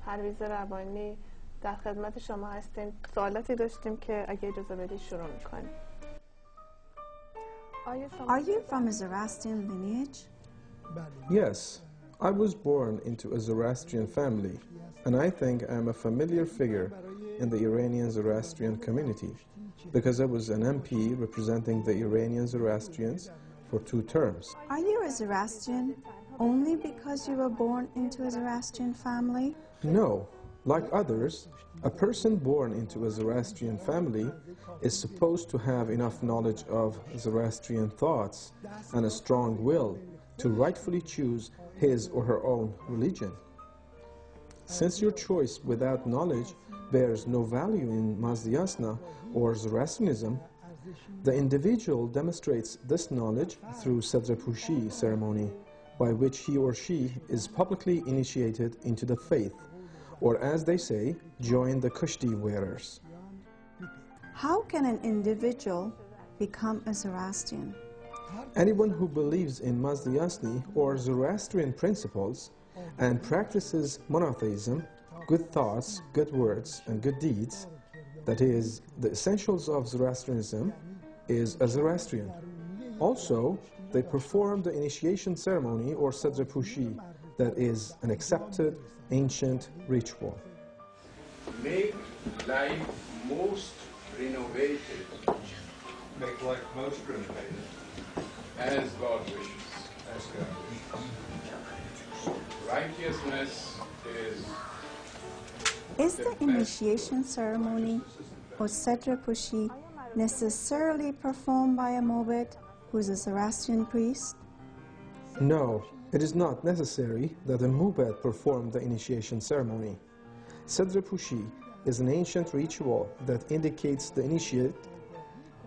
پرویز روانی در خدمت شما هستیم. سوالاتی داشتیم که اگه اجازه بدید شروع میکنیم. Are you from a Zoroastrian lineage? Yes, I was born into a Zoroastrian family, and I think I am a familiar figure in the Iranian Zoroastrian community because I was an MP representing the Iranian Zoroastrians for 2 terms. Are you a Zoroastrian only because you were born into a Zoroastrian family? No, like others, a person born into a Zoroastrian family is supposed to have enough knowledge of Zoroastrian thoughts and a strong will to rightfully choose his or her own religion. Since your choice without knowledge bears no value in Mazdiyasna or Zoroastrianism, the individual demonstrates this knowledge through Sadrapushi ceremony, by which he or she is publicly initiated into the faith, or as they say, join the kushti wearers. How can an individual become a Zoroastrian? Anyone who believes in Mazdiyasni or Zoroastrian principles and practices monotheism, good thoughts, good words, and good deeds, that is, the essentials of Zoroastrianism, is a Zoroastrian. Also, they perform the initiation ceremony or Sadrapushi, that is an accepted ancient ritual. Make life most renovated. Make life most renovated. As God wishes. As God wishes. Righteousness Is the initiation ceremony or Sadrapushi necessarily performed by a Mobed who is a Zoroastrian priest? No, it is not necessary that a Mubad perform the initiation ceremony. Sadrapushi is an ancient ritual that indicates the initiate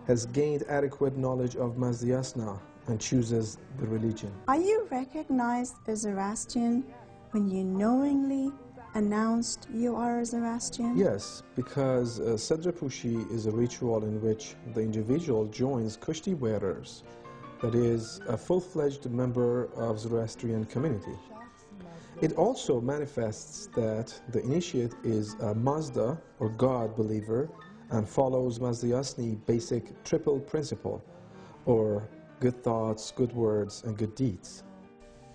has gained adequate knowledge of Mazdiyasna and chooses the religion. Are you recognized as Zoroastrian when you knowingly announced you are a Zoroastrian? Yes, because Sadrapushi is a ritual in which the individual joins kushti wearers, that is, a full-fledged member of Zoroastrian community. It also manifests that the initiate is a Mazda or God believer and follows Mazdiyasni basic triple principle, or good thoughts, good words, and good deeds.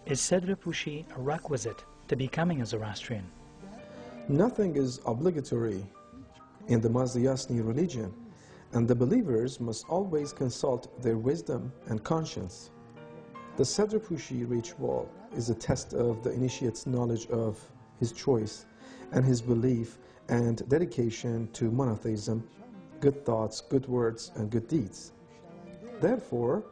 Is Sadrapushi a requisite to becoming a Zoroastrian? Nothing is obligatory in the Mazdiyasni religion, and the believers must always consult their wisdom and conscience. The Sadrapushi ritual is a test of the initiate's knowledge of his choice and his belief and dedication to monotheism, good thoughts, good words, and good deeds. Therefore,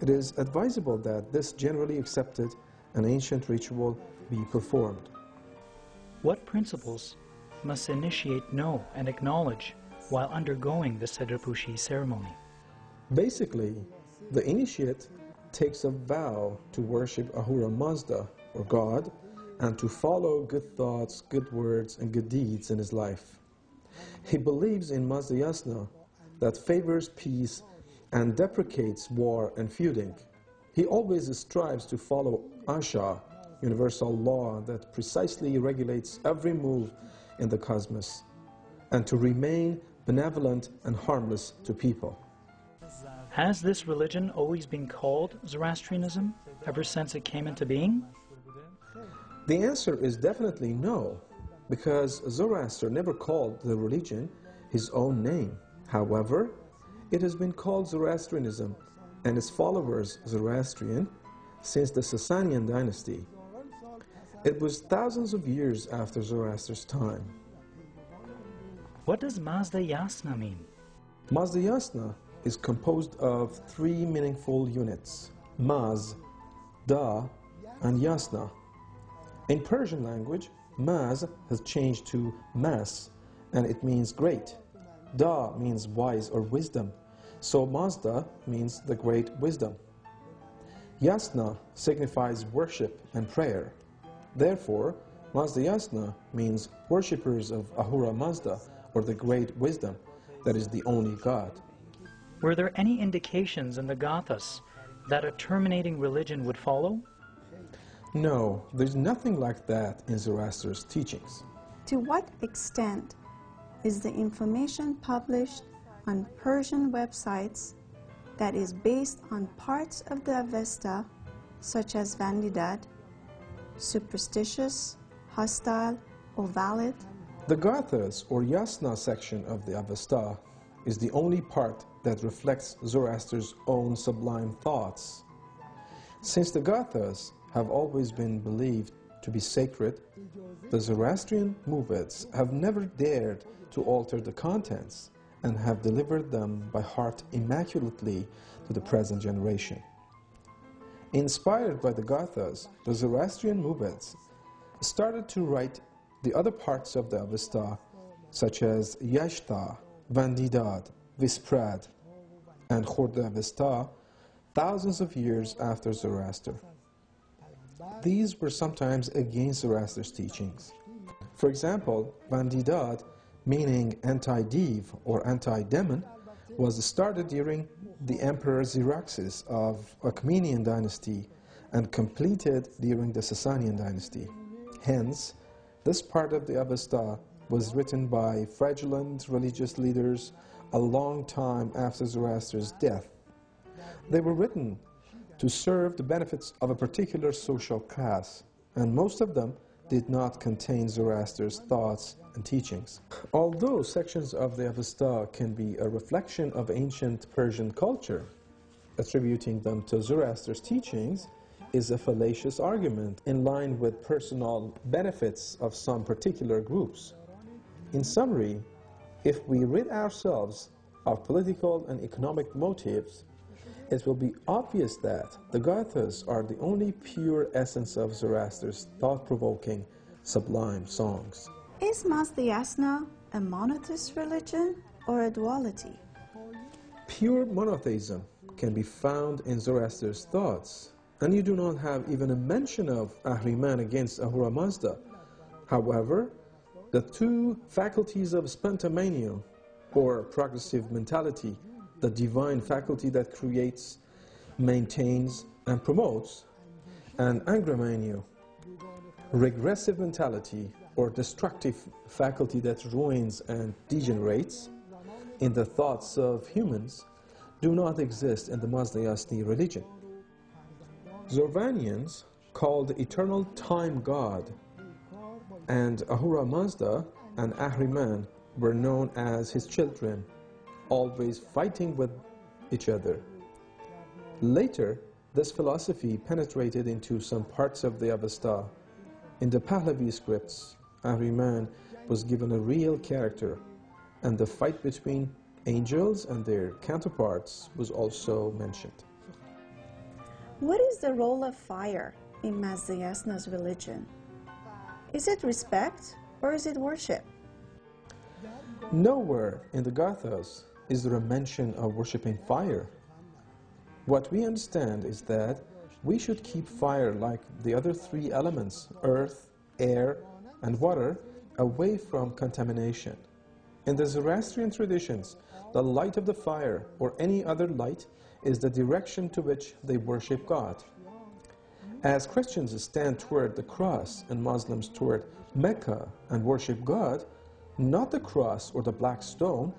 it is advisable that this generally accepted and ancient ritual be performed. What principles must the initiate know and acknowledge while undergoing the Sadrapushi ceremony? Basically, the initiate takes a vow to worship Ahura Mazda, or God, and to follow good thoughts, good words, and good deeds in his life. He believes in Mazdiyasna that favors peace and deprecates war and feuding. He always strives to follow Asha, universal law that precisely regulates every move in the cosmos, and to remain benevolent and harmless to people. Has this religion always been called Zoroastrianism ever since it came into being? The answer is definitely no, because Zoroaster never called the religion his own name. However, it has been called Zoroastrianism and its followers Zoroastrian since the Sasanian dynasty. It was thousands of years after Zoroaster's time. What does Mazdiyasna mean? Mazdiyasna is composed of 3 meaningful units, Maz, Da, and Yasna. In Persian language, Maz has changed to Mas, and it means great. Da means wise or wisdom, so Mazda means the great wisdom. Yasna signifies worship and prayer. Therefore, Mazdiyasna means worshippers of Ahura Mazda, or the great wisdom, that is the only God. Were there any indications in the Gathas that a terminating religion would follow? No, there's nothing like that in Zoroaster's teachings. To what extent is the information published on Persian websites that is based on parts of the Avesta, such as Vandidad, superstitious, hostile, or valid? The Gathas or Yasna section of the Avesta is the only part that reflects Zoroaster's own sublime thoughts. Since the Gathas have always been believed to be sacred, the Zoroastrian movements have never dared to alter the contents and have delivered them by heart immaculately to the present generation. Inspired by the Gathas, the Zoroastrian movements started to write the other parts of the Avesta, such as Yashta, Vandidad, Visprad, and Khorda Avesta, thousands of years after Zoroaster. These were sometimes against Zoroaster's teachings. For example, Vandidad, meaning anti-div or anti-demon, was started during the Emperor Xerxes of Achaemenid dynasty and completed during the Sasanian dynasty. Hence, this part of the Avesta was written by fraudulent religious leaders a long time after Zoroaster's death. They were written to serve the benefits of a particular social class, and most of them did not contain Zoroaster's thoughts and teachings. Although sections of the Avesta can be a reflection of ancient Persian culture, attributing them to Zoroaster's teachings is a fallacious argument in line with personal benefits of some particular groups. In summary, if we rid ourselves of political and economic motives, it will be obvious that the Gathas are the only pure essence of Zoroaster's thought-provoking, sublime songs. Is Yasna a monotheist religion or a duality? Pure monotheism can be found in Zoroaster's thoughts, and you do not have even a mention of Ahriman against Ahura Mazda. However, the two faculties of spontaneity, or progressive mentality, the divine faculty that creates, maintains, and promotes, and angramania, regressive mentality, or destructive faculty that ruins and degenerates, in the thoughts of humans, do not exist in the Mazda-Yasni religion. Zorvanians called the eternal time god, and Ahura Mazda and Ahriman were known as his children, always fighting with each other. Later, this philosophy penetrated into some parts of the Avesta. In the Pahlavi scripts, Ahriman was given a real character, and the fight between angels and their counterparts was also mentioned. What is the role of fire in Yasna's religion? Is it respect or is it worship? Nowhere in the Gathas is there a mention of worshipping fire. What we understand is that we should keep fire, like the other three elements, earth, air, and water, away from contamination. In the Zoroastrian traditions, the light of the fire, or any other light, is the direction to which they worship God. As Christians stand toward the cross and Muslims toward Mecca and worship God, not the cross or the black stone,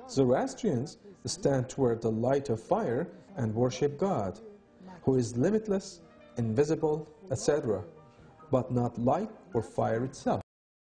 Zoroastrians stand toward the light of fire and worship God, who is limitless, invisible, etc., but not light or fire itself.